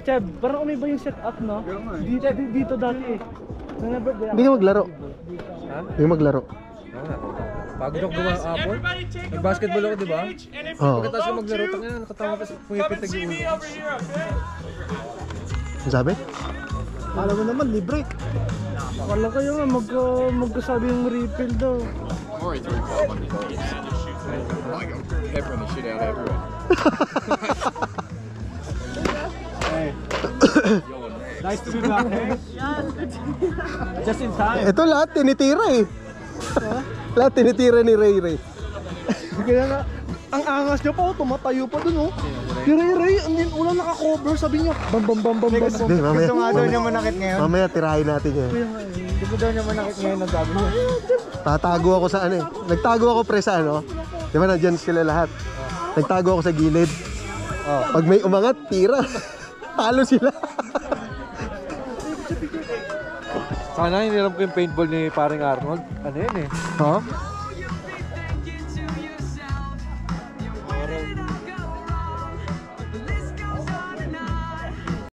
Cheb, parang umiba yung setup, no? Dito dati eh. Hindi ka maglaro. Ha? Hindi ka maglaro. Oo nga. Pagod ako gumahapon. Nag-basketball ako, di ba? Oo. Pagkatapos ko maglaro, tangina, nakatawa pa pumipit yung ulo. Ang sabi? Alam mo naman, libre. Wala kayo nga, magkasabi yung refill daw. Already threw five on the like I'm peppering the shit out of everyone. Nice to be back, eh? Just in time. Ito lahat tinitira eh. Lahat tinitira ni Ray Ray. Kaya nga, ang angas niya pa, tumatayo pa dun, oh. Si Ray Ray, ulang naka-cover, sabi niya, bam bam bam bam bam. Hindi, mamaya. Gusto nga daw niya manakit ngayon. Mamaya tirahin natin yan. Gusto daw niya manakit ngayon ang sabi niya. Tatago ako sa ano eh. Nagtago ako pre sa ano. Di ba nandyan sila lahat? Nagtago ako sa gilid. Pag may umangat, tira. Talo sila. Sana hiniram ko yung paintball ni paring Arnold. Ano yun eh? Ha?